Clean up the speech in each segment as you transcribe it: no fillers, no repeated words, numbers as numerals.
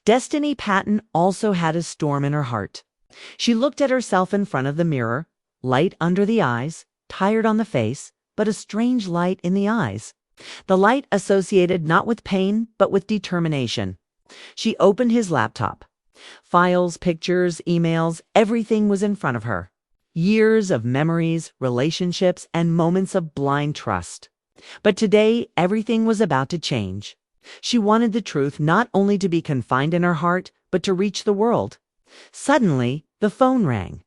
Destiny Patton also had a storm in her heart. She looked at herself in front of the mirror, light under the eyes, tired on the face, but a strange light in the eyes. The light associated not with pain, but with determination. She opened his laptop. Files, pictures, emails, everything was in front of her. Years of memories, relationships, and moments of blind trust. But today, everything was about to change. She wanted the truth not only to be confined in her heart, but to reach the world. Suddenly, the phone rang.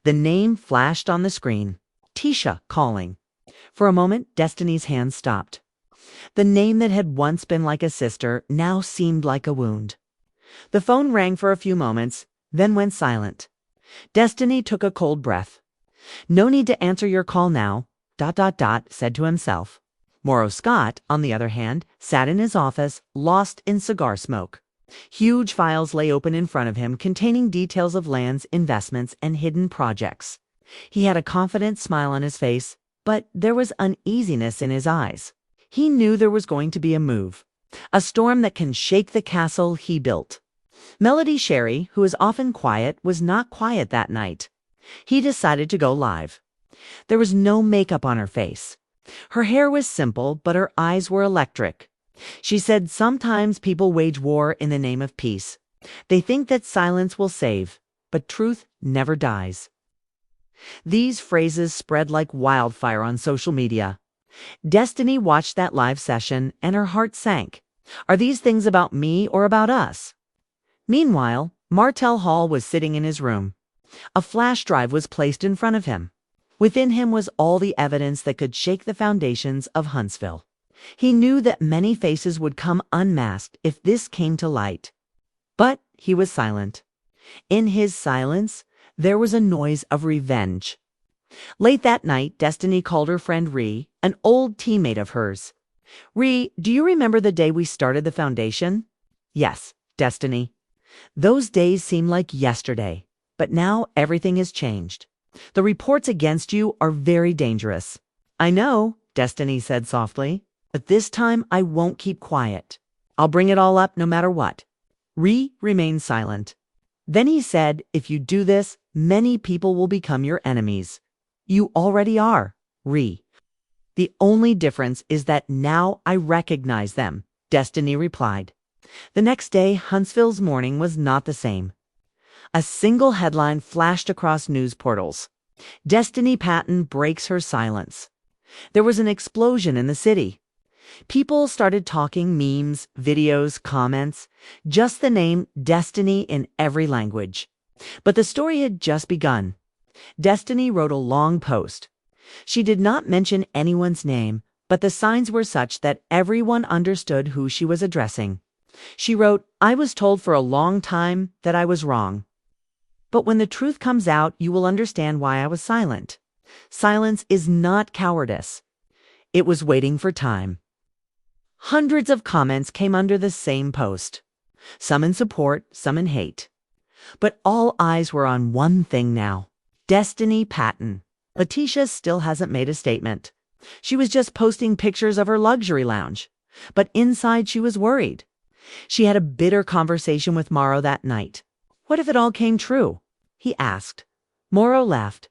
The name flashed on the screen. Tisha calling. For a moment, Destiny's hand stopped. The name that had once been like a sister now seemed like a wound. The phone rang for a few moments, then went silent. Destiny took a cold breath. No need to answer your call now, ... said to himself. Marsau Scott, on the other hand, sat in his office, lost in cigar smoke. Huge files lay open in front of him containing details of lands, investments, and hidden projects. He had a confident smile on his face, but there was uneasiness in his eyes. He knew there was going to be a move, a storm that can shake the castle he built. Melody Shari, who is often quiet, was not quiet that night. He decided to go live. There was no makeup on her face. Her hair was simple, but her eyes were electric. She said sometimes people wage war in the name of peace. They think that silence will save, but truth never dies. These phrases spread like wildfire on social media. Destiny watched that live session, and her heart sank. Are these things about me or about us? Meanwhile, Martel Hall was sitting in his room. A flash drive was placed in front of him. Within him was all the evidence that could shake the foundations of Huntsville. He knew that many faces would come unmasked if this came to light. But he was silent. In his silence, there was a noise of revenge. Late that night, Destiny called her friend Ree, an old teammate of hers. Ree, do you remember the day we started the foundation? Yes, Destiny. Those days seem like yesterday, but now everything has changed. The reports against you are very dangerous. I know, Destiny said softly, but this time I won't keep quiet. I'll bring it all up no matter what. Ree remained silent. Then he said, if you do this, many people will become your enemies. You already are, Ree. The only difference is that now I recognize them, Destiny replied. The next day, Huntsville's morning was not the same. A single headline flashed across news portals. Destiny Patton breaks her silence. There was an explosion in the city. People started talking memes, videos, comments, just the name Destiny in every language. But the story had just begun. Destiny wrote a long post. She did not mention anyone's name, but the signs were such that everyone understood who she was addressing. She wrote, I was told for a long time that I was wrong. But when the truth comes out, you will understand why I was silent. Silence is not cowardice. It was waiting for time. Hundreds of comments came under the same post. Some in support, some in hate. But all eyes were on one thing now. Destiny Patton. LaTisha still hasn't made a statement. She was just posting pictures of her luxury lounge. But inside she was worried. She had a bitter conversation with Marsau that night. What if it all came true? He asked. Marsau laughed.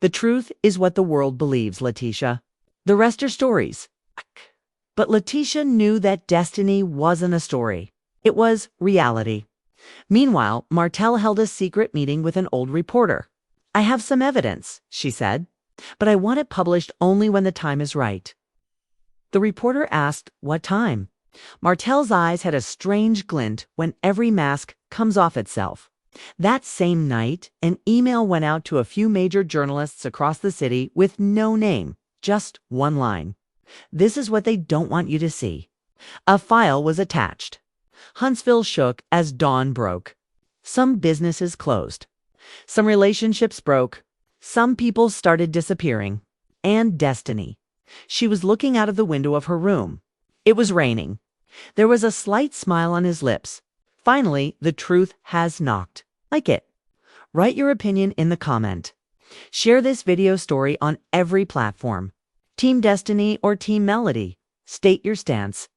The truth is what the world believes, LaTisha. The rest are stories. But LaTisha knew that Destiny wasn't a story. It was reality. Meanwhile, Martel held a secret meeting with an old reporter. I have some evidence, she said, but I want it published only when the time is right. The reporter asked, what time? Martel's eyes had a strange glint when every mask comes off itself. That same night, an email went out to a few major journalists across the city with no name, just one line. This is what they don't want you to see. A file was attached. Huntsville shook as dawn broke. Some businesses closed. Some relationships broke. Some people started disappearing. And Destiny. She was looking out of the window of her room. It was raining. There was a slight smile on his lips. Finally, the truth has knocked. Like it. Write your opinion in the comment. Share this video story on every platform. Team Destiny or Team Melody. State your stance.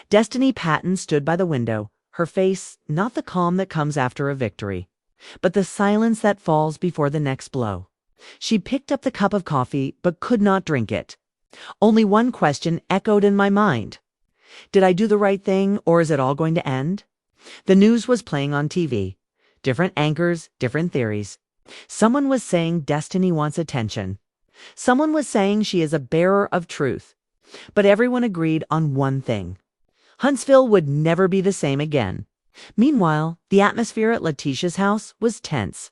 Destiny Patton stood by the window, her face not the calm that comes after a victory, but the silence that falls before the next blow. She picked up the cup of coffee but could not drink it. Only one question echoed in my mind. Did I do the right thing, or is it all going to end? The news was playing on TV. Different anchors, different theories. Someone was saying destiny wants attention. Someone was saying she is a bearer of truth. But everyone agreed on one thing. Huntsville would never be the same again. Meanwhile, the atmosphere at LaTisha's house was tense.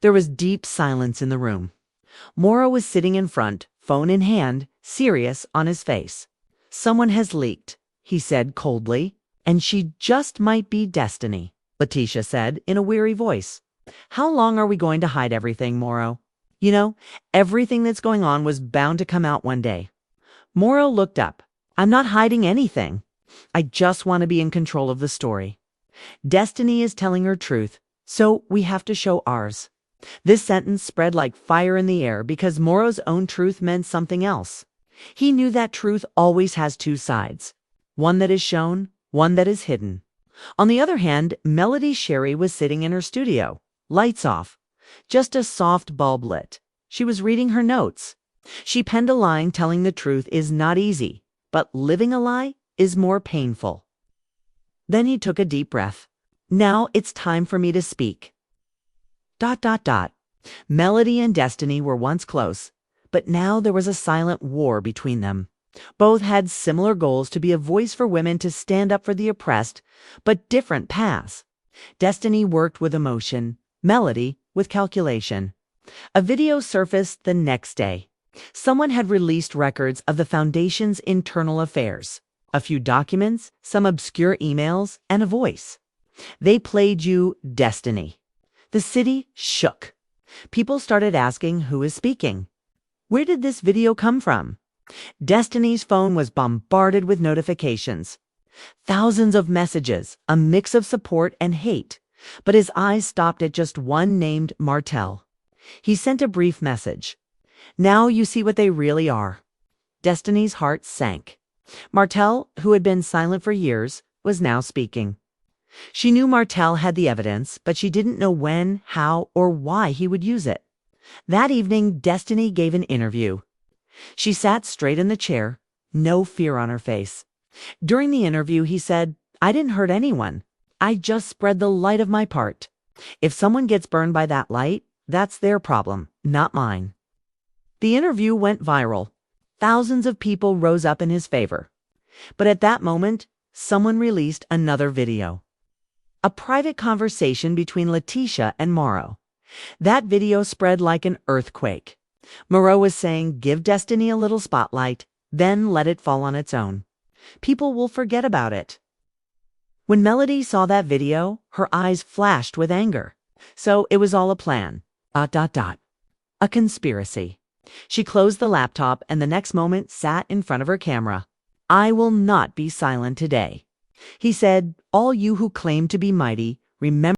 There was deep silence in the room. Marsau was sitting in front, phone in hand, serious on his face. "Someone has leaked," he said coldly, "and she just might be Destiny," LaTisha said in a weary voice. "How long are we going to hide everything, Marsau? You know, everything that's going on was bound to come out one day." Marsau looked up. "I'm not hiding anything. I just want to be in control of the story. Destiny is telling her truth, so we have to show ours." This sentence spread like fire in the air because Marsau's own truth meant something else. He knew that truth always has two sides, one that is shown, one that is hidden. On the other hand, Melody Shari was sitting in her studio, lights off, just a soft bulb lit. She was reading her notes. She penned a line telling the truth is not easy, but living a lie is more painful. Then he took a deep breath. "Now it's time for me to speak." ... Melody and Destiny were once close, but now there was a silent war between them. Both had similar goals: to be a voice for women, to stand up for the oppressed, but different paths. Destiny worked with emotion, Melody with calculation. A video surfaced the next day. Someone had released records of the foundation's internal affairs. A few documents, some obscure emails, and a voice. They played you Destiny. The city shook. People started asking who is speaking. Where did this video come from? Destiny's phone was bombarded with notifications. Thousands of messages, a mix of support and hate. But his eyes stopped at just one named Martel. He sent a brief message. "Now you see what they really are." Destiny's heart sank. Martel, who had been silent for years, was now speaking. She knew Martel had the evidence, but she didn't know when, how, or why he would use it. That evening, Destiny gave an interview. She sat straight in the chair, no fear on her face. During the interview, he said, "I didn't hurt anyone. I just spread the light of my part. If someone gets burned by that light, that's their problem, not mine." The interview went viral. Thousands of people rose up in his favor. But at that moment, someone released another video. A private conversation between LaTisha and Marsau. That video spread like an earthquake. Marsau was saying, "Give Destiny a little spotlight, then let it fall on its own. People will forget about it." When Melody saw that video, her eyes flashed with anger. So it was all a plan. ... A conspiracy. She closed the laptop and the next moment sat in front of her camera. "I will not be silent today." He said, "All you who claim to be mighty, remember